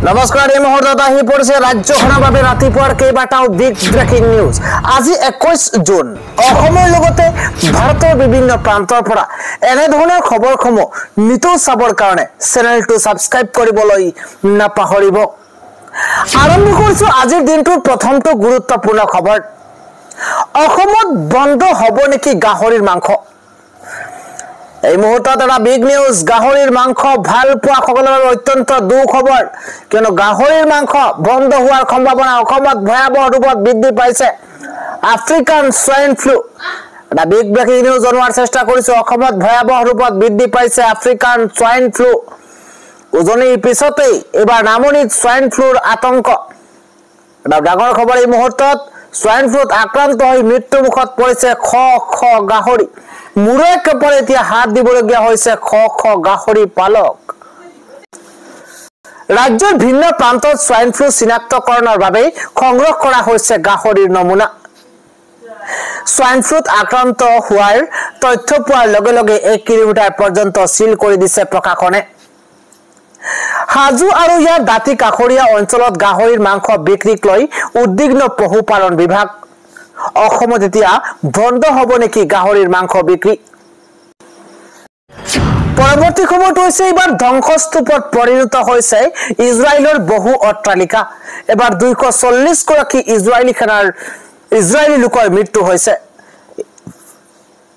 নমস্কাৰ এই মুহূৰ্তত আহি পৰিছে ৰাজ্যখনৰ বাবে ৰাতিপুৱাৰ কেইবাটাও বিগ ব্ৰেকিং নিউজ আজি 21 জুন অসমৰ লগতে ভাৰতৰ বিভিন্ন প্ৰান্তৰ পৰা এনে ধৰণৰ খবৰসমূহ নিতৌ চাবৰ কাৰণে চেনেলটো সাবস্ক্ৰাইব কৰিবলৈ নাপাহৰিব আৰম্ভ কৰিছো আজিৰ দিনটোৰ প্ৰথমটো গুৰুত্বপূৰ্ণ খবৰ অসমত বন্ধ হ'ব নেকি গাহৰিৰ মাংস এই মুহূৰ্তত এটা বিগ নিউজ গাহৰিৰ মাংস ভাল পোৱা সকলৰ অত্যন্ত দুখবৰ কিয়নো গাহৰিৰ মাংস বন্ধ হোৱাৰ সম্ভাৱনা অসমত ভয়াবহ ৰূপত বৃদ্ধি পাইছে আফ্ৰিকান সোয়াইন ফ্লু এটা বিগ ব্ৰেকিং নিউজ জনোৱাৰ চেষ্টা কৰিছো অসমত ভয়াবহ ৰূপত বৃদ্ধি পাইছে আফ্ৰিকান সোয়াইন ফ্লু উজনিৰ পিছতেই এবাৰ নামনিত সোয়াইন ফ্লুৰ আতংক এটা ডাঙৰ খবৰ এই মুহূৰ্তত সোয়াইন ফ্লুত আক্ৰান্ত হৈ মৃত্যু মুখত পৰিছে খ গাহৰি মুৰে কপৰে এতিয়া হাত দিবলগীয়া হৈছে খ গাহৰি পালক ৰাজ্যৰ ভিন্ন প্ৰান্তত সোয়াইন ফ্লু চিনাক্তকৰণৰ বাবে সংগ্ৰহ কৰা হৈছে গাহৰিৰ নমুনা সোয়াইন ফ্লুত আক্ৰান্ত হোৱাৰ তথ্য পোৱাৰ লগে লগে 1 কিলোমিটাৰ পৰ্যন্ত সিল কৰি দিছে প্ৰশাসনে হাজু আৰু ইয়াৰ দাঁতি কাখৰীয়া অঞ্চলত গাহৰিৰ মাংস বিক্ৰীক লৈ উদ্বিগ্ন পশুপালন বিভাগ অসমত এতিয়া বন্ধ হ'ব নেকি গাহৰিৰ মাংস বিক্ৰী পৰৱৰ্তী খবৰটো হৈছে এবাৰ ধ্বংসস্তূপত পৰিণত হৈছে ইজৰাইলৰ বহু অট্টালিকা এবাৰ 240 গৰাকী ইজৰাইলী লোকৰ মৃত্যু হৈছে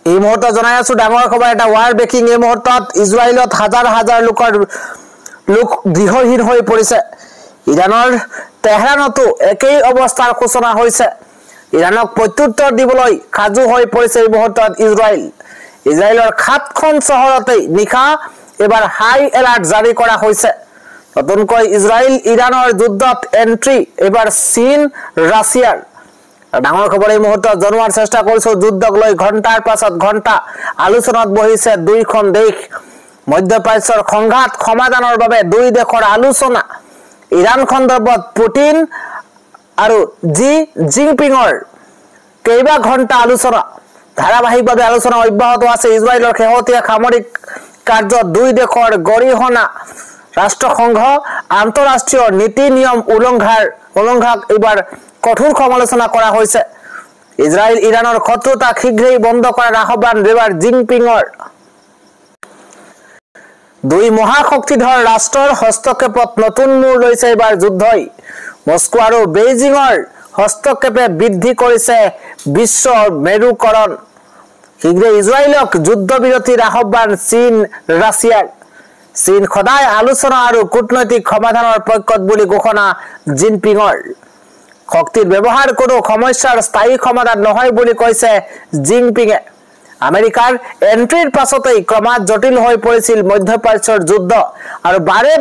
এই মুহূৰ্তত জনাই আছো ডাঙৰ খবৰ এটা ৱাৰ ব্ৰেকিং এই মুহূৰ্তত ইজৰাইলত হাজাৰ লোকৰ লোক গৃহহীন হৈ পৰিছে ইৰানৰ তেহৰানতো একেই অৱস্থাৰ সূচনা হৈছে ইৰানক প্ৰত্যুত্তৰ দিবলৈ সাজু হৈ পৰিছে এই মুহূৰ্তত ইজৰাইলৰ 7খন চহৰতে নিখা এবাৰ হাই এলাৰ্ট জাৰি কৰা হৈছে নতুনকৈ ইজৰাইল ইৰানৰ যুদ্ধত এন্ট্ৰি এবাৰ চীন ৰাছিয়াৰ ডাঙৰ খবৰ এই মুহূৰ্তত জনোৱাৰ চেষ্টা কৰিছো যুদ্ধক লৈ ঘণ্টাৰ পাছত ঘণ্টা আলোচনাত বহিছে দুইখন দেশ মধ্যপ্ৰাচ্যৰ সংঘাত সমাধানৰ বাবে দুই দেশৰ আলোচনা ইৰান সন্দৰ্ভত পুটিন আৰু জি জিনপিঙৰ কেইবা ঘণ্টা আলোচনা ধাৰাবাহিকভাৱে আলোচনা অব্যাহত আছে ইজৰাইলৰ শেহতীয়া সামৰিক কাৰ্যত দুই দেশৰ গৰিহণা ৰাষ্ট্ৰসংঘ আন্তঃৰাষ্ট্ৰীয় নীতি নিয়ম উলংঘাক এবাৰ কঠোৰ সমালোচনা কৰা হৈছে ইজৰাইল ইৰানৰ শত্ৰুতা শীঘ্ৰেই বন্ধ কৰাৰ আহ্বান এবাৰ জিনপিঙৰ দুই মহাশক্তিধৰ ৰাষ্ট্ৰৰ হস্তক্ষেপত নতুন মূৰ লৈছে এবাৰ যুদ্ধই মস্কো আৰু বেইজিঙৰ হস্তক্ষেপে বৃদ্ধি কৰিছে বিশ্বৰ মেৰুকৰণ শীঘ্ৰে ইজৰাইলক যুদ্ধবিৰতিৰ আহ্বান চীন ৰাছিয়াৰ চীন সদায় আলোচনা আৰু কূটনৈতিক সমাধানৰ পক্ষত বুলি ঘোষণা জিনপিঙৰ শক্তিৰ ব্যৱহাৰ কোনো সমস্যাৰ স্থায়ী সমাধান নহয় বুলি কৈছে জিনপিঙে আমেৰিকাৰ এন্ট্ৰিৰ পাছতেই ক্ৰমাৎ জটিল হৈ পৰিছিল মধ্যপ্ৰাচ্যৰ যুদ্ধ আৰু বাৰে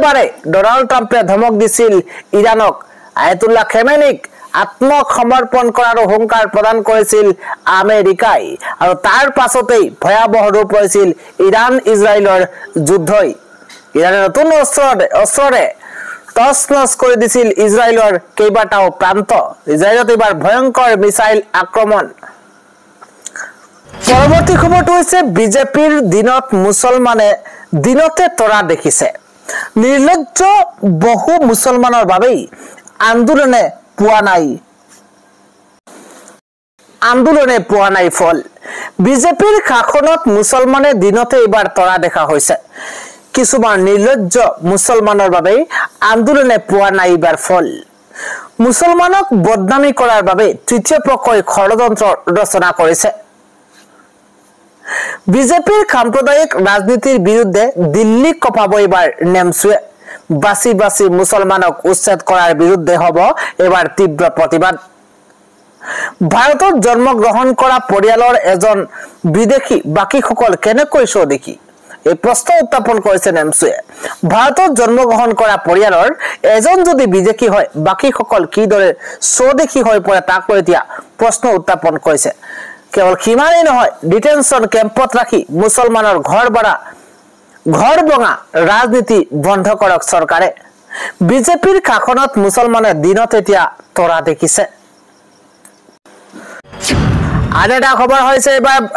ডনাল্ড ট্ৰাম্পে ধমক দিছিল ইৰানক আয়াতুল্লাহ খেমেনিক আত্মসমৰ্পণ কৰাৰ হুংকাৰ প্ৰদান কৰিছিল আমেৰিকাই আৰু তাৰ পাছতেই ভয়াবহ ৰূপ লৈছিল ইৰান ইজৰাইলৰ যুদ্ধই ইৰানে নতুন অস্ত্ৰৰে তছনছ কৰি দিছিল ইজৰাইলৰ কেইবাটাও প্ৰান্ত ইজৰাইলত এবাৰ ভয়ংকৰ মিছাইল আক্ৰমণ পৰৱৰ্তী খবৰটো হৈছে বিজেপিৰ দিনত মুছলমানে দিনতে তৰা দেখিছে নিৰ্লজ্জ বহু মুছলমানৰ বাবেই আন্দোলনে পোৱা নাই ফল বিজেপিৰ শাসনত মুছলমানে দিনতে এবাৰ তৰা দেখা হৈছে কিছুমান নিৰ্লজ্জ মুছলমানৰ বাবে আন্দোলনে পোৱা নাই এবাৰ ফল মুছলমানক বদনামী কৰাৰ বাবে তৃতীয় পক্ষই ষড়যন্ত্ৰ ৰচনা কৰিছে বিজেপিৰ সাম্প্ৰদায়িক ৰাজনীতিৰ বিৰুদ্ধে দিল্লী কপাব এবাৰ নেমচুৱে বাছি মুছলমানক উচ্ছেদ কৰাৰ বিৰুদ্ধে হ'ব এবাৰ তীব্ৰ প্ৰতিবাদ ভাৰতত জন্মগ্ৰহণ কৰা পৰিয়ালৰ এজন বিদেশী বাকীসকল কেনেকৈ স্বদেশী এই প্ৰশ্ন উত্থাপন কৰিছে নেমচুৱে ভাৰতত জন্মগ্ৰহণ কৰা পৰিয়ালৰ এজন যদি বিদেশী হয় বাকীসকল কিদৰে স্বদেশী হৈ পৰে তাক লৈ এতিয়া প্ৰশ্ন উত্থাপন কৰিছে কেৱল সিমানেই নহয় ডিটেনশন কেম্পত ৰাখি মুছলমানৰ ঘৰ ভঙা ৰাজনীতি বন্ধ কৰক চৰকাৰে বিজেপিৰ শাসনত মুছলমানে দিনত এতিয়া তৰা দেখিছে আন এটা খবৰ হৈছে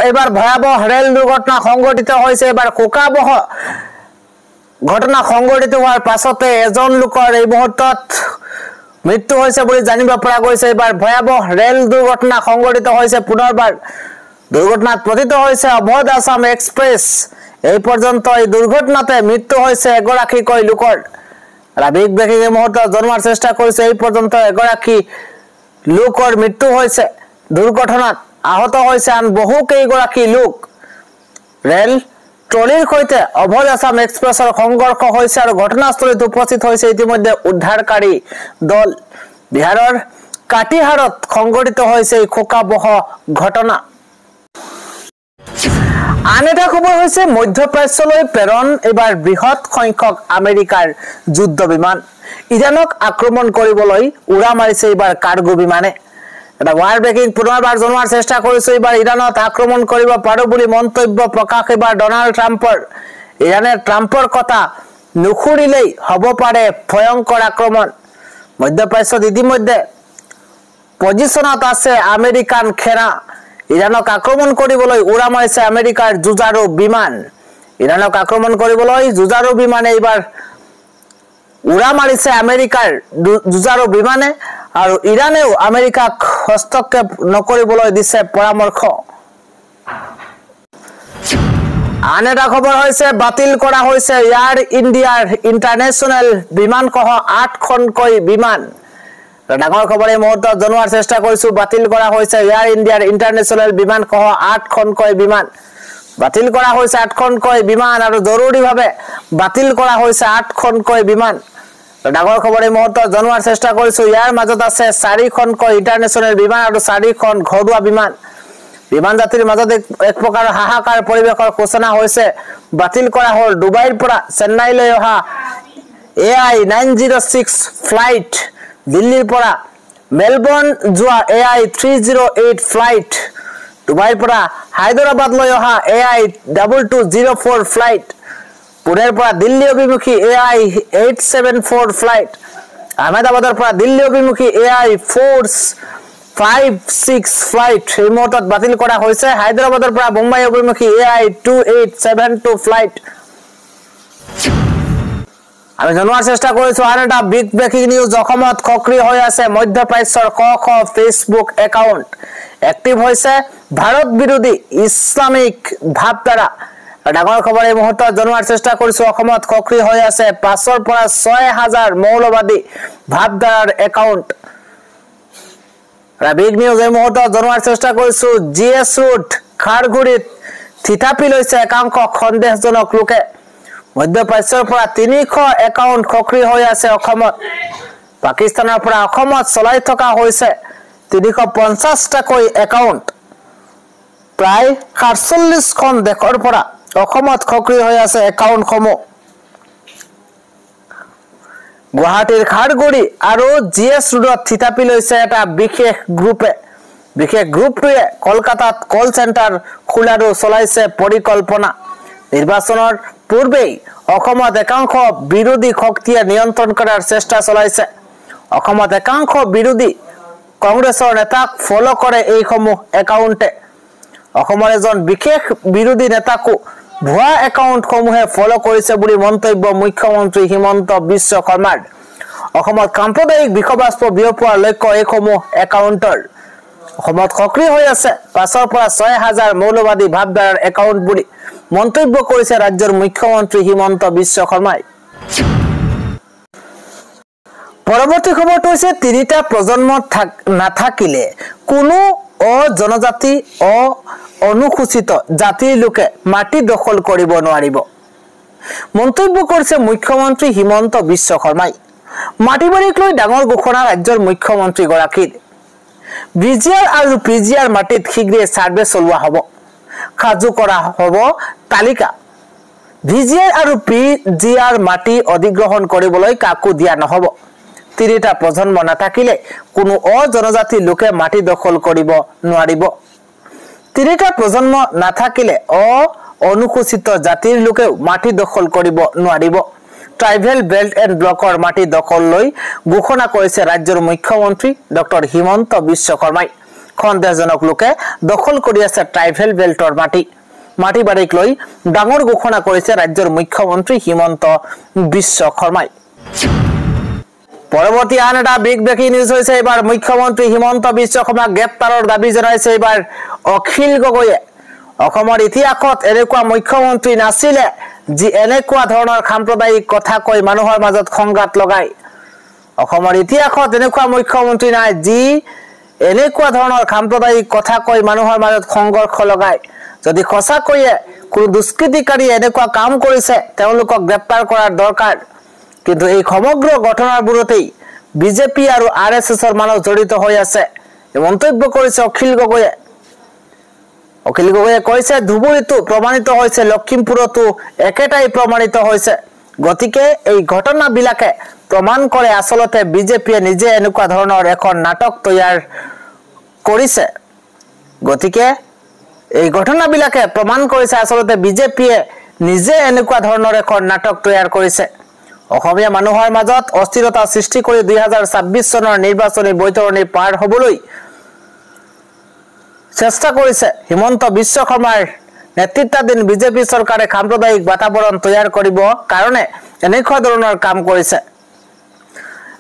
এবাৰ ভয়াবহ ৰেল দুৰ্ঘটনা সংঘটিত হৈছে এবাৰ শোকাবহ ঘটনা সংঘটিত হোৱাৰ পাছতে এজন লোকৰ এই মুহূৰ্তত মৃত্যু হৈছে বুলি জানিব পৰা গৈছে। এবাৰ ভয়াবহ ৰেল দুৰ্ঘটনা সংঘটিত হৈছে পুনৰবাৰ। দুৰ্ঘটনাত পতিত হৈছে অবধ আসাম এক্সপ্ৰেছ। এই পৰ্যন্ত এই দুৰ্ঘটনাতে মৃত্যু হৈছে এগৰাকীকৈ লোকৰ। বিগ ব্ৰেকিং এই মুহূৰ্তত জনোৱাৰ চেষ্টা কৰিছে। এই পৰ্যন্ত এগৰাকী লোকৰ মৃত্যু হৈছে দুৰ্ঘটনাত। আহত হৈছে আন বহু কেইগৰাকী লোক। ৰেল ট্ৰলিৰ সৈতে অবধ আসাম এক্সপ্ৰেছৰ সংঘৰ্ষ হৈছে আৰু ঘটনাস্থলীত উপস্থিত হৈছে ইতিমধ্যে উদ্ধাৰকাৰী দল। বিহাৰৰ কাটিহাৰত সংঘটিত হৈছে এই শোকাবহ ঘটনা। আন এটা খবৰ হৈছে মধ্যপ্ৰাচ্যলৈ প্ৰেৰণ এবাৰ বৃহৎ সংখ্যক আমেৰিকাৰ যুদ্ধ বিমান। ইৰাণক আক্ৰমণ কৰিবলৈ উৰা মাৰিছে এইবাৰ কাৰ্গো বিমানে। এটা ৱাৰ ব্ৰেকিং পুনৰবাৰ জনোৱাৰ চেষ্টা কৰিছো। এইবাৰ ইৰাণত আক্ৰমণ কৰিব পাৰো বুলি মন্তব্য প্ৰকাশ এইবাৰ ডনাল্ড ট্ৰাম্পৰ। ইৰাণে ট্ৰাম্পৰ কথা নুশুনিলেই হ'ব পাৰে ভয়ংকৰ আক্ৰমণ। মধ্যপ্ৰাচ্যত ইতিমধ্যে পজিশ্যনত আছে আমেৰিকান সেনা। ইৰাণক আক্ৰমণ কৰিবলৈ উৰা মাৰিছে আমেৰিকাৰ যুঁজাৰু বিমান। ইৰাণক আক্ৰমণ কৰিবলৈ যুঁজাৰু বিমানে এইবাৰ উৰা মাৰিছে আমেৰিকাৰ যুঁজাৰু বিমানে আৰু ইৰাণেও আমেৰিকাক হস্তক্ষেপ নকৰিবলৈ দিছে পৰামৰ্শ। আন এটা খবৰ হৈছে বাতিল কৰা হৈছে এয়াৰ ইণ্ডিয়াৰ ইণ্টাৰনেশ্যনেল বিমানসহ 8খনকৈ বিমান। ডাঙৰ খবৰ এই মুহূৰ্তত জনোৱাৰ চেষ্টা কৰিছো। বাতিল কৰা হৈছে এয়াৰ ইণ্ডিয়াৰ ইণ্টাৰনেশ্যনেল বিমানসহ 8খনকৈ বিমান। বাতিল কৰা হৈছে 8খনকৈ বিমান আৰু জৰুৰীভাৱে বাতিল কৰা হৈছে 8খনকৈ বিমান। ডাঙৰ খবৰ এই মুহূৰ্তত জনোৱাৰ চেষ্টা কৰিছো। ইয়াৰ মাজত আছে 4খনকৈ ইণ্টাৰনেশ্যনেল বিমান আৰু 4খন ঘৰুৱা বিমান। বিমান যাত্ৰীৰ মাজত এক প্ৰকাৰ হাহাকাৰ পৰিৱেশৰ সূচনা হৈছে। বাতিল কৰা হ'ল ডুবাইৰ পৰা চেন্নাইলৈ অহা AI 906 ফ্লাইট, দিল্লীৰ পৰা মেলবৰ্ণ যোৱা AI 308 ফ্লাইট, ডুবাইৰ পৰা হায়দৰাবাদলৈ অহা AI 2204 ফ্লাইট, পুনেৰ পৰা দিল্লী অভিমুখী AI 874 ফ্লাইট, আহমেদাবাদৰ পৰা দিল্লী অভিমুখী AI 456 ফ্লাইট এই মুহূৰ্তত বাতিল কৰা হৈছে। হায়দৰাবাদৰ পৰা মুম্বাই অভিমুখী AI 2872 ফ্লাইট। আমি জনোৱাৰ চেষ্টা কৰিছো আন এটা বিগ ব্ৰেকিং নিউজ। অসমত সক্ৰিয় হৈ আছে মধ্যপ্ৰাচ্যৰ শ শ ফেচবুক একাউণ্ট। এক্টিভ হৈছে ভাৰত বিৰোধী ইছলামিক ভাৱধাৰা। ডাঙৰ খবৰ এই মুহূৰ্তত জনোৱাৰ চেষ্টা কৰিছো। অসমত সক্ৰিয় হৈ আছে 5ৰ পৰা 6000 মৌলবাদী ভাৱধাৰাৰ একাউণ্ট। বিগ নিউজ এই মুহূৰ্তত জনোৱাৰ চেষ্টা কৰিছো। GS ৰোড খাৰঘুৰিত থিতাপি লৈছে একাংশ সন্দেহজনক লোকে। মধ্যপ্ৰাচ্যৰ পৰা 300 একাউণ্ট সক্ৰিয় হৈ আছে অসমত। পাকিস্তানৰ পৰা অসমত চলাই থকা হৈছে 350টাকৈ একাউণ্ট। প্ৰায় 47খন দেশৰ পৰা অসমত সক্ৰিয় হৈ আছে একাউণ্টসমূহ। গুৱাহাটীৰ খাৰগুৰি আৰু GS ৰোডত থিতাপি লৈছে এটা বিশেষ গ্ৰুপে। বিশেষ গ্ৰুপটোৱে কলকাতাত কল চেণ্টাৰ খোলাৰো চলাইছে পৰিকল্পনা। নিৰ্বাচনৰ পূৰ্বেই অসমত একাংশ বিৰোধী শক্তিয়ে নিয়ন্ত্ৰণ কৰাৰ চেষ্টা চলাইছে। অসমত একাংশ বিৰোধী কংগ্ৰেছৰ নেতাক ফলো কৰে এইসমূহ একাউণ্টে। অসমৰ এজন বিশেষ বিৰোধী নেতাকো ভুৱা একাউণ্টসমূহে ফলো কৰিছে বুলি মন্তব্য মুখ্যমন্ত্ৰী হিমন্ত বিশ্ব শৰ্মাৰ। অসমত সাম্প্ৰদায়িক বিষবাষ্প বিয়পোৱাৰ লক্ষ্য এইসমূহ একাউণ্টৰ। অসমত সক্ৰিয় হৈ আছে 5ৰ পৰা 6000 মৌলবাদী ভাৱধাৰাৰ একাউণ্ট বুলি মন্তব্য কৰিছে ৰাজ্যৰ মুখ্যমন্ত্ৰী হিমন্ত বিশ্ব শৰ্মাই। পৰৱৰ্তী খবৰটো হৈছে 3টা প্ৰজন্ম নাথাকিলে কোনো জনজাতি অনুসূচিত জাতিৰ লোকে মাটি দখল কৰিব নোৱাৰিব। মন্তব্য কৰিছে মুখ্যমন্ত্ৰী হিমন্ত বিশ্ব শৰ্মাই। মাটি বাৰীক লৈ ডাঙৰ ঘোষণা ৰাজ্যৰ মুখ্যমন্ত্ৰীগৰাকীৰ। BGR আৰু PGR মাটিত শীঘ্ৰে ছাৰ্ভে চলোৱা হ'ব। সাজু কৰা হ'ব তালিকা। BGR আৰু PGR মাটি অধিগ্ৰহণ কৰিবলৈ কাকো দিয়া নহ'ব। 3টা প্ৰজন্ম নাথাকিলে কোনো জনজাতি লোকে মাটি দখল কৰিব নোৱাৰিব। 3টা প্ৰজন্ম নাথাকিলে অনুসূচিত জাতিৰ লোকেও মাটি দখল কৰিব নোৱাৰিব। ট্ৰাইবেল বেল্ট এণ্ড ব্লকৰ মাটি দখল লৈ ঘোষণা কৰিছে ৰাজ্যৰ মুখ্যমন্ত্ৰী ডক্টৰ হিমন্ত বিশ্ব শৰ্মাই। সন্দেহজনক লোকে দখল কৰি আছে ট্ৰাইবেল বেল্টৰ মাটি। মাটি বাৰীক লৈ ডাঙৰ ঘোষণা কৰিছে ৰাজ্যৰ মুখ্যমন্ত্ৰী হিমন্ত বিশ্ব শৰ্মাই পৰৱৰ্তী আন এটা বিগ ব্ৰেকিং নিউজ হৈছে এবাৰ মুখ্যমন্ত্ৰী হিমন্ত বিশ্ব শৰ্মাক গ্ৰেপ্তাৰৰ দাবী জনাইছে এবাৰ অখিল গগৈয়ে অসমৰ ইতিহাসত এনেকুৱা মুখ্যমন্ত্ৰী নাছিলে যি এনেকুৱা ধৰণৰ সাম্প্ৰদায়িক কথা কৈ মানুহৰ মাজত সংঘাত লগায় অসমৰ ইতিহাসত এনেকুৱা মুখ্যমন্ত্ৰী নাই যি এনেকুৱা ধৰণৰ সাম্প্ৰদায়িক কথা কৈ মানুহৰ মাজত সংঘৰ্ষ লগায় যদি সঁচাকৈয়ে কোনো দুষ্কৃতিকাৰী এনেকুৱা কাম কৰিছে তেওঁলোকক গ্ৰেপ্তাৰ কৰাৰ দৰকাৰ কিন্তু এই সমগ্ৰ ঘটনাবোৰতেই বিজেপি আৰু আৰএছএছৰ মানুহ জড়িত হৈ আছে এই মন্তব্য কৰিছে অখিল গগৈয়ে কৈছে ধুবুৰীতো প্ৰমাণিত হৈছে লখিমপুৰতো একেটাই প্ৰমাণিত হৈছে গতিকে এই ঘটনাবিলাকে প্ৰমাণ কৰে আসলতে বিজেপিয়ে নিজে এনেকুৱা ধৰণৰ এখন নাটক তৈয়াৰ কৰিছে গতিকে এই ঘটনাবিলাকে প্ৰমাণ কৰিছে আসলতে বিজেপিয়ে নিজে এনেকুৱা ধৰণৰ এখন নাটক তৈয়াৰ কৰিছে অসমীয়া মানুহৰ মাজত অস্থিৰতা সৃষ্টি কৰি 2026 চনৰ নিৰ্বাচনী বৈতৰণি পাৰ হ'বলৈ চেষ্টা কৰিছে হিমন্ত বিশ্ব শৰ্মাৰ নেতৃত্বাধীন বিজেপি চৰকাৰে সাম্প্ৰদায়িক বাতাবৰণ তৈয়াৰ কৰিব কাৰণে এনেকুৱা ধৰণৰ কাম কৰিছে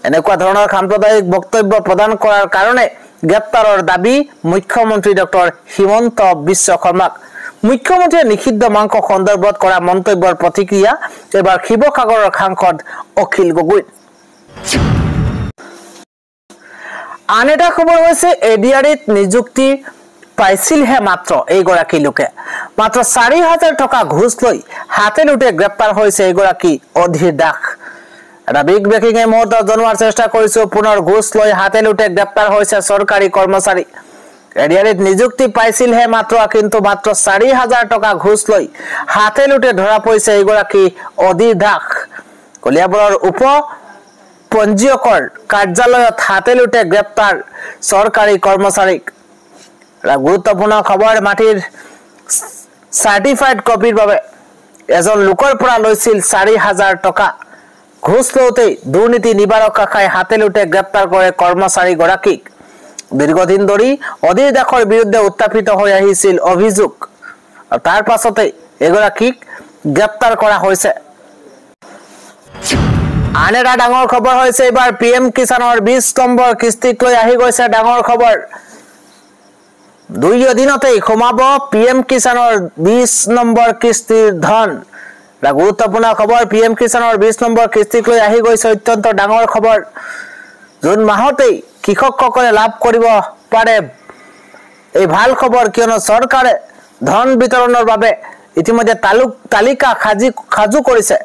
এনেকুৱা ধৰণৰ সাম্প্ৰদায়িক বক্তব্য প্ৰদান কৰাৰ কাৰণে গ্ৰেপ্তাৰৰ দাবী মুখ্যমন্ত্ৰী ডক্টৰ হিমন্ত বিশ্ব শৰ্মাক মুখ্যমন্ত্ৰীয়ে নিষিদ্ধ মাংস সন্দৰ্ভত কৰা মন্তব্যৰ প্ৰতিক্ৰিয়া এবাৰ শিৱসাগৰৰ সাংসদ অখিল গগৈ আন এটা খবৰ হৈছে এডিআৰিত নিযুক্তি পাইছিলহে মাত্ৰ এইগৰাকী লোকে মাত্ৰ 4000 টকা ঘুষ লৈ হাতে লুটে গ্ৰেপ্তাৰ হৈছে এইগৰাকী অধীৰ দাস এটা বিগ ব্ৰেকিং এই মুহূৰ্তত জনোৱাৰ চেষ্টা কৰিছো পুনৰ ঘুষ লৈ হাতে লুটে গ্ৰেপ্তাৰ হৈছে চৰকাৰী কৰ্মচাৰী এডিআৰিত নিযুক্তি পাইছিলহে মাত্ৰ কিন্তু মাত্ৰ 4000 টকা ঘুষ লৈ হাতে লুটে ধৰা পৰিছে এইগৰাকী অধীৰ দাস কলিয়াবৰৰ উপ পঞ্জীয়কৰ কাৰ্যালয়ত হাতে লুটে গ্ৰেপ্তাৰ চৰকাৰী কৰ্মচাৰীক গুৰুত্বপূৰ্ণ খবৰ মাটিৰ সাৰ্টিফাইড কপিৰ বাবে এজন লোকৰ পৰা লৈছিল 4000 টকা ঘুষ লওঁতে দুৰ্নীতি নিবাৰক শাখাই হাতে লুটে গ্ৰেপ্তাৰ কৰে কৰ্মচাৰী গৰাকীক দীৰ্ঘদিন ধৰি অধীৰ দাসৰ বিৰুদ্ধে উত্থাপিত হৈ আহিছিল অভিযোগ আৰু তাৰ পাছতে এগৰাকীক গ্ৰেপ্তাৰ কৰা হৈছে আন এটা ডাঙৰ খবৰ হৈছে এবাৰ পিএম কিষাণৰ 20 নম্বৰ কিস্তিক লৈ আহি গৈছে ডাঙৰ খবৰ 2 দিনতেই সোমাব পিএম কিষাণৰ 20 নম্বৰ কিস্তিৰ ধন গুৰুত্বপূৰ্ণ খবৰ পিএম কিষাণৰ 20 নম্বৰ কিস্তিক লৈ আহি গৈছে অত্যন্ত ডাঙৰ খবৰ জুন মাহতেই কৃষকসকলে লাভ কৰিব পাৰে এই ভাল খবৰ কিয়নো চৰকাৰে ধন বিতৰণৰ বাবে ইতিমধ্যে তালিকা খাজু কৰিছে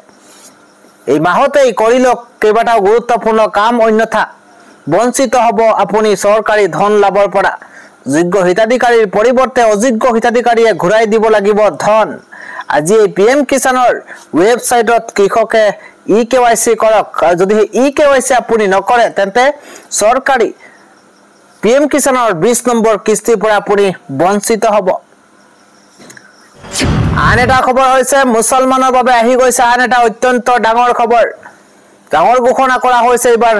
এই মাহতেই কৰিলক কেইবাটাও গুৰুত্বপূৰ্ণ কাম অন্যথা বঞ্চিত হ'ব আপুনি চৰকাৰী ধন লাভৰ পৰা যোগ্য হিতাধিকাৰীৰ পৰিৱৰ্তে অযোগ্য হিতাধিকাৰীয়ে ঘূৰাই দিব লাগিব ধন আজি এই পিএম কিষাণৰ ৱেবছাইটত কৃষকে ইকেৱাইসি কৰক আৰু যদি ইকেৱাইসি আপুনি নকৰে তেন্তে চৰকাৰী পিএম কিষাণৰ 20 নম্বৰ কিস্তিৰ পৰা আপুনি বঞ্চিত হ'ব আন এটা খবৰ হৈছে মুছলমানৰ বাবে আহি গৈছে আন এটা অত্যন্ত ডাঙৰ খবৰ ডাঙৰ ঘোষণা কৰা হৈছে এবাৰ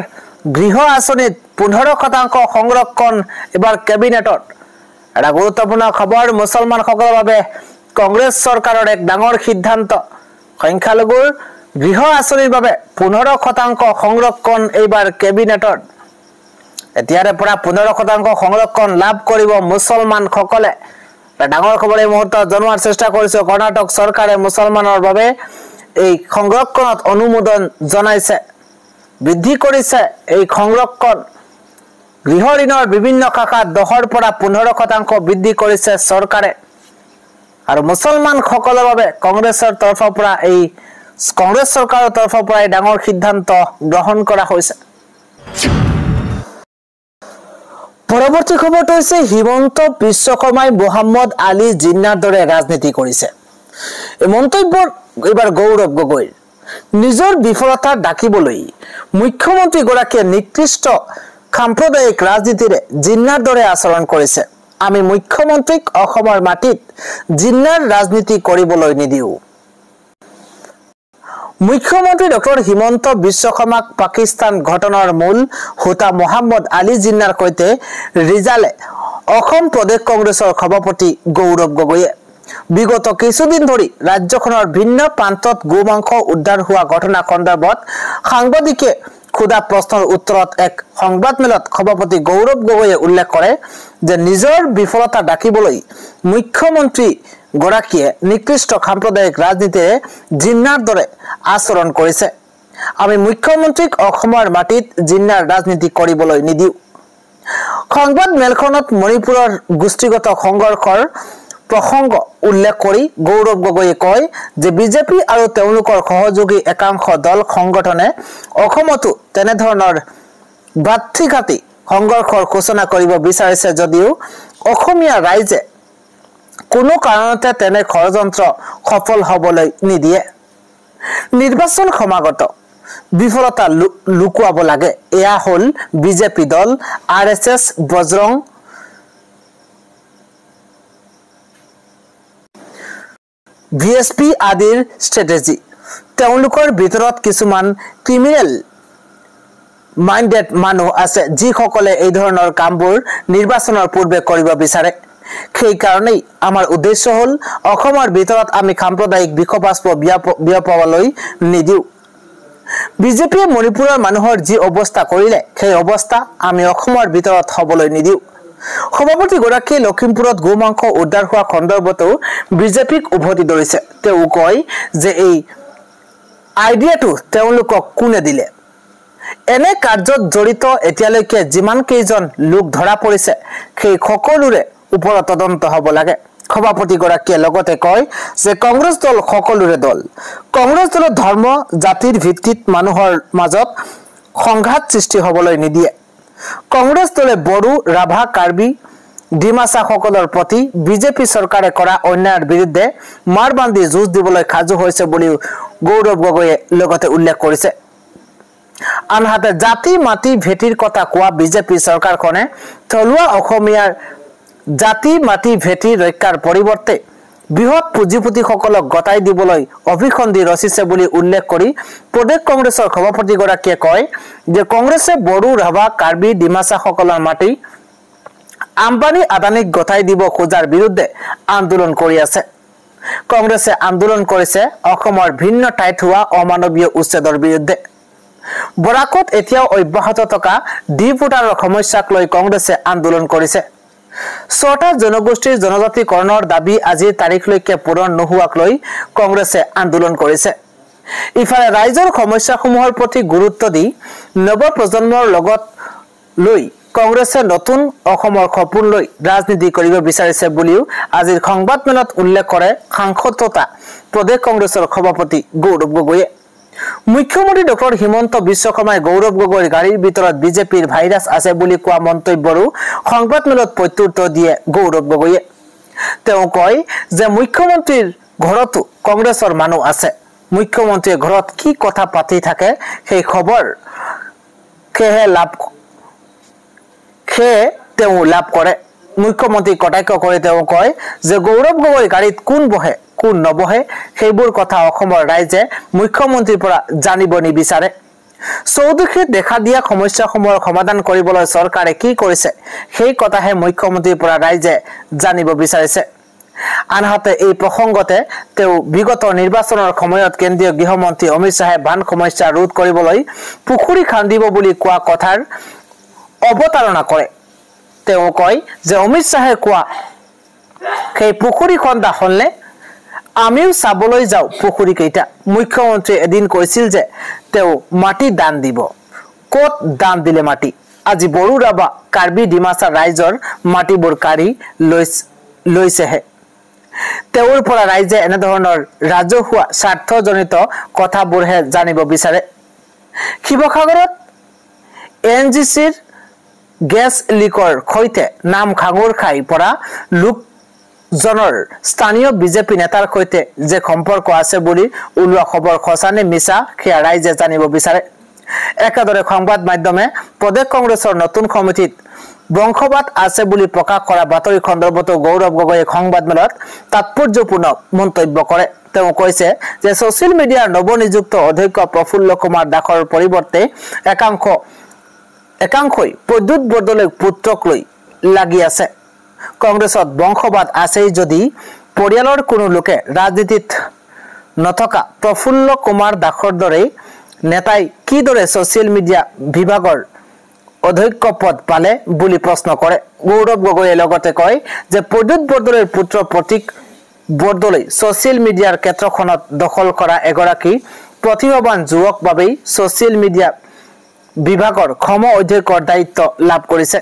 গৃহ আঁচনিত 15% সংৰক্ষণ এবাৰ কেবিনেটত এটা গুৰুত্বপূৰ্ণ খবৰ মুছলমানসকলৰ বাবে কংগ্ৰেছ চৰকাৰৰ এক ডাঙৰ সিদ্ধান্ত সংখ্যালঘুৰ গৃহ আঁচনিৰ বাবে 15% সংৰক্ষণ এইবাৰ কেবিনেটত এতিয়াৰে পৰা 15% সংৰক্ষণ লাভ কৰিব মুছলমানসকলে ডাঙৰ খবৰ এই মুহূৰ্তত জনোৱাৰ চেষ্টা কৰিছো কৰ্ণাটক চৰকাৰে মুছলমানৰ বাবে এই সংৰক্ষণত অনুমোদন জনাইছে বৃদ্ধি কৰিছে এই সংৰক্ষণ গৃহ ঋণৰ বিভিন্ন শাখাত 10ৰ পৰা 15% বৃদ্ধি কৰিছে চৰকাৰে আৰু মুছলমানসকলৰ বাবে কংগ্ৰেছৰ তৰফৰ পৰা এই কংগ্ৰেছ চৰকাৰৰ তৰফৰ পৰা এই ডাঙৰ সিদ্ধান্ত গ্ৰহণ কৰা হৈছে পৰৱৰ্তী খবৰটো হৈছে হিমন্ত বিশ্ব শৰ্মাই মোহাম্মদ আলী জিন্নাৰ দৰে ৰাজনীতি কৰিছে এই মন্তব্য এবাৰ গৌৰৱ গগৈৰ নিজৰ বিফলতা ডাকিবলৈ মুখ্যমন্ত্ৰী গৰাকীয়ে নিকৃষ্ট সাম্প্ৰদায়িক ৰাজনীতিৰে জিন্নাৰ দৰে আচৰণ কৰিছে আমি মুখ্যমন্ত্ৰীক অসমৰ মাটিত জিন্নাৰ ৰাজনীতি কৰিবলৈ নিদিও মুখ্যমন্ত্ৰী ডক্টৰ হিমন্ত বিশ্ব শৰ্মাক পাকিস্তান ঘটনাৰ মূল হোতা মোহাম্মদ আলী জিন্নাৰ সৈতে ৰিজালে অসম প্ৰদেশ কংগ্ৰেছৰ সভাপতি গৌৰৱ গগৈয়ে বিগত কিছুদিন ধৰি ৰাজ্যখনৰ ভিন্ন প্ৰান্তত গোমাংস উদ্ধাৰ হোৱা ঘটনা সন্দৰ্ভত সাংবাদিকে খুদা প্ৰশ্নৰ উত্তৰত এক সংবাদমেলত সভাপতি গৌৰৱ গগৈয়ে উল্লেখ কৰে যে নিজৰ বিফলতা ডাকিবলৈ মুখ্যমন্ত্ৰী গৰাকীয়ে নিকৃষ্ট সাম্প্ৰদায়িক ৰাজনীতিৰে জিন্নাৰ দৰে আচৰণ কৰিছে। আমি মুখ্যমন্ত্ৰীক অসমৰ মাটিত জিন্নাৰ ৰাজনীতি কৰিবলৈ নিদিওঁ। সংবাদ মেলখনত মণিপুৰৰ গোষ্ঠীগত সংঘৰ্ষৰ প্ৰসংগ উল্লেখ কৰি গৌৰৱ গগৈয়ে কয় যে বিজেপি আৰু তেওঁলোকৰ সহযোগী একাংশ দল সংগঠনে অসমতো তেনেধৰণৰ ভাতৃঘাতী সংঘৰ্ষৰ সূচনা কৰিব বিচাৰিছে যদিও অসমীয়া ৰাইজে কোনো কাৰণতে তেনে ষড়যন্ত্ৰ সফল হ'বলৈ নিদিয়ে। নিৰ্বাচন সমাগত বিফলতা লুকুৱাব লাগে, এয়া হ'ল বিজেপি দল, RSS, বজৰং VSP আদিৰ ষ্ট্ৰেটেজি। তেওঁলোকৰ ভিতৰত কিছুমান ক্ৰিমিনেল মাইণ্ডেড মানুহ আছে যিসকলে এই ধৰণৰ কামবোৰ নিৰ্বাচনৰ পূৰ্বে কৰিব বিচাৰে। সেইকাৰণেই আমাৰ উদ্দেশ্য হ'ল অসমৰ ভিতৰত আমি সাম্প্ৰদায়িক বিষবাষ্প বিয়পাবলৈ নিদিওঁ। বিজেপিয়ে মণিপুৰৰ মানুহৰ যি অৱস্থা কৰিলে সেই অৱস্থা আমি অসমৰ ভিতৰত হ'বলৈ নিদিওঁ। সভাপতিগৰাকীয়ে লখিমপুৰত গোমাংস উদ্ধাৰ হোৱা সন্দৰ্ভতো বিজেপিক উভতি ধৰিছে। তেওঁ কয় যে এই আইডিয়াটো তেওঁলোকক কোনে দিলে। এনে কাৰ্যত জড়িত এতিয়ালৈকে যিমান কেইজন লোক ধৰা পৰিছে সেই সকলোৰে ওপৰত তদন্ত হ'ব লাগে। সভাপতিগৰাকীয়ে লগতে কয় যে কংগ্ৰেছ দল সকলোৰে দল। কংগ্ৰেছ দলে ধৰ্ম জাতিৰ ভিত্তিত মানুহৰ মাজত সংঘাত সৃষ্টি হ'বলৈ নিদিয়ে। কংগ্ৰেছ দলে বড়ো, ৰাভা, কাৰ্বি, ডিমাছাসকলৰ প্ৰতি বিজেপি চৰকাৰে কৰা অন্যায়ৰ বিৰুদ্ধে মাৰ বান্ধি যুঁজ দিবলৈ সাজু হৈছে বুলিও গৌৰৱ গগৈয়ে লগতে উল্লেখ কৰিছে। আনহাতে জাতি মাটি ভেটিৰ কথা কোৱা বিজেপি চৰকাৰখনে থলুৱা অসমীয়াৰ জাতি মাটি ভেটি ৰক্ষাৰ পৰিৱৰ্তে বৃহৎ পুঁজিপতিসকলক গতাই দিবলৈ অভিসন্ধি ৰচিছে বুলি উল্লেখ কৰি প্ৰদেশ কংগ্ৰেছৰ সভাপতিগৰাকীয়ে কয় যে কংগ্ৰেছে বড়ো, ৰাভা, কাৰ্বি, ডিমাছাসকলৰ মাটি আম্বানী আদানীক গতাই দিব খোজাৰ বিৰুদ্ধে আন্দোলন কৰি আছে। কংগ্ৰেছে আন্দোলন কৰিছে অসমৰ ভিন্ন ঠাইত হোৱা অমানৱীয় উচ্ছেদৰ বিৰুদ্ধে। বৰাকত এতিয়াও অব্যাহত থকা ডিপোটাৰৰ সমস্যাক লৈ কংগ্ৰেছে আন্দোলন কৰিছে। 6টা জনগোষ্ঠীৰ জনজাতিকৰণৰ দাবী আজিৰ তাৰিখলৈকে পূৰণ নোহোৱাক লৈ কংগ্ৰেছে আন্দোলন কৰিছে। ইফালে ৰাইজৰ সমস্যাসমূহৰ প্ৰতি গুৰুত্ব দি নৱপ্ৰজন্মৰ লগত লৈ কংগ্ৰেছে নতুন অসমৰ সপোন লৈ ৰাজনীতি কৰিব বিচাৰিছে বুলিও আজিৰ সংবাদমেলত উল্লেখ কৰে সাংসদ তথা প্ৰদেশ কংগ্ৰেছৰ সভাপতি গৌৰৱ গগৈয়ে। মুখ্যমন্ত্ৰী ডক্টৰ হিমন্ত বিশ্ব শৰ্মাই গৌৰৱ গগৈৰ গাড়ীৰ ভিতৰত বিজেপিৰ ভাইৰাছ আছে বুলি কোৱা মন্তব্যৰো সংবাদমেলত প্ৰত্যুত্তৰ দিয়ে গৌৰৱ গগৈয়ে। তেওঁ কয় যে মুখ্যমন্ত্ৰীৰ ঘৰতো কংগ্ৰেছৰ মানুহ আছে। মুখ্যমন্ত্ৰীয়ে ঘৰত কি কথা পাতি থাকে সেই খবৰ তেওঁ লাভ কৰে। মুখ্যমন্ত্ৰী কটাক্ষ কৰি তেওঁ কয় যে গৌৰৱ গগৈৰ গাড়ীত কোন বহে কোন নবহে সেইবোৰ কথা অসমৰ ৰাইজে মুখ্যমন্ত্ৰীৰ পৰা জানিব নিবিচাৰে। চৌদিশে দেখা দিয়া সমস্যাসমূহৰ সমাধান কৰিবলৈ চৰকাৰে কি কৰিছে সেই কথাহে মুখ্যমন্ত্ৰীৰ পৰা ৰাইজে জানিব বিচাৰিছে। আনহাতে এই প্ৰসংগতে তেওঁ বিগত নিৰ্বাচনৰ সময়ত কেন্দ্ৰীয় গৃহমন্ত্ৰী অমিত শ্বাহে বান সমস্যা ৰোধ কৰিবলৈ পুখুৰী খান্দিব বুলি কোৱা কথাৰ অৱতাৰণা কৰে। তেওঁ কয় যে অমিত শ্বাহে কোৱা সেই পুখুৰী খন্দা হ'লনে আমিও চাবলৈ যাওঁ পুখুৰী কেইটা। মুখ্যমন্ত্ৰীয়ে এদিন কৈছিল যে তেওঁ মাটি দান দিব। ক'ত দান দিলে মাটি? আজি বড়ো, ৰাভা, কাৰ্বি, ডিমাছা ৰাইজৰ মাটিবোৰ কাঢ়ি লৈছেহে। তেওঁৰ পৰা ৰাইজে এনেধৰণৰ ৰাজহুৱা স্বাৰ্থজনিত কথাবোৰহে জানিব বিচাৰে। শিৱসাগৰত NGCৰ গেছ লিকৰ সৈতে নাম খাঙুৰ খাই পৰা লোকজনৰ স্থানীয় বিজেপি নেতাৰ সৈতে যে সম্পৰ্ক আছে বুলি ওলোৱা খবৰ সঁচানে মিছা সেয়া ৰাইজে জানিব বিচাৰে। একেদৰে সংবাদ মাধ্যমে প্ৰদেশ কংগ্ৰেছৰ নতুন সমিতিত বংশবাদ আছে বুলি প্ৰকাশ কৰা বাতৰি সন্দৰ্ভতো গৌৰৱ গগৈয়ে সংবাদমেলত তাৎপৰ্যপূৰ্ণ মন্তব্য কৰে। তেওঁ কৈছে যে ছচিয়েল মিডিয়াৰ নৱনিযুক্ত অধ্যক্ষ প্ৰফুল্ল কুমাৰ দাসৰ পৰিৱৰ্তে একাংশই প্ৰদ্যুৎ বৰদলৈৰ পুত্ৰক লৈ লাগি আছে। কংগ্ৰেছত বংশবাদ আছেই যদি পৰিয়ালৰ কোনো লোকে ৰাজনীতিত নথকা প্ৰফুল্ল কুমাৰ দাসৰ দৰে নেতাই কিদৰে ছ'চিয়েল মিডিয়া বিভাগৰ অধ্যক্ষ পদ পালে বুলি প্ৰশ্ন কৰে গৌৰৱ গগৈয়ে লগতে কয় যে প্ৰদ্যুৎ বৰদলৈৰ পুত্ৰ প্ৰতীক বৰদলৈ ছ'চিয়েল মিডিয়াৰ ক্ষেত্ৰখনত দখল কৰা এগৰাকী প্ৰতিভাৱান যুৱক বাবেই ছ'চিয়েল মিডিয়া বিভাগৰ সম অধ্যক্ষৰ দায়িত্ব লাভ কৰিছে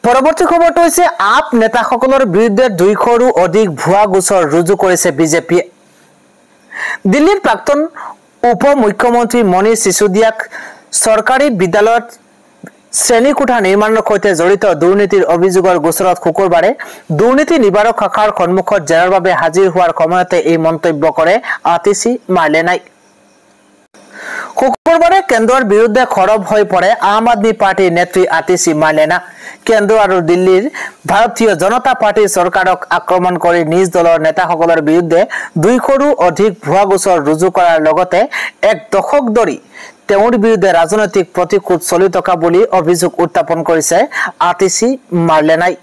পৰৱৰ্তী খবৰটো হৈছে আপ নেতাসকলৰ বিৰুদ্ধে 200ৰো অধিক ভুৱা গোচৰ ৰুজু কৰিছে বিজেপিয়ে দিল্লীৰ প্ৰাক্তন উপ মুখ্যমন্ত্ৰী মনীষ সিসোদিয়াক চৰকাৰী বিদ্যালয়ত শ্ৰেণীকোঠা নিৰ্মাণৰ সৈতে জড়িত দুৰ্নীতিৰ অভিযোগৰ গোচৰত শুকুৰবাৰে দুৰ্নীতি নিবাৰক শাখাৰ সন্মুখত জেৰাৰ বাবে হাজিৰ হোৱাৰ সময়তে এই মন্তব্য কৰে আতিশী মাৰ্লেনাই শুকুৰবাৰে কেন্দ্ৰৰ বিৰুদ্ধে খৰব হৈ পৰে আম আদমি পাৰ্টিৰ নেত্ৰী আতিশী মাৰ্লেনা কেন্দ্ৰ আৰু দিল্লীৰ ভাৰতীয় জনতা পাৰ্টিৰ চৰকাৰক আক্ৰমণ কৰি নিজ দলৰ নেতাসকলৰ বিৰুদ্ধে 200ৰো অধিক ভুৱা গোচৰ ৰুজু কৰাৰ লগতে এক দশক ধৰি তেওঁৰ বিৰুদ্ধে ৰাজনৈতিক প্ৰতিশোধ চলি থকা বুলি অভিযোগ উত্থাপন কৰিছে আতিশী মাৰ্লেনাই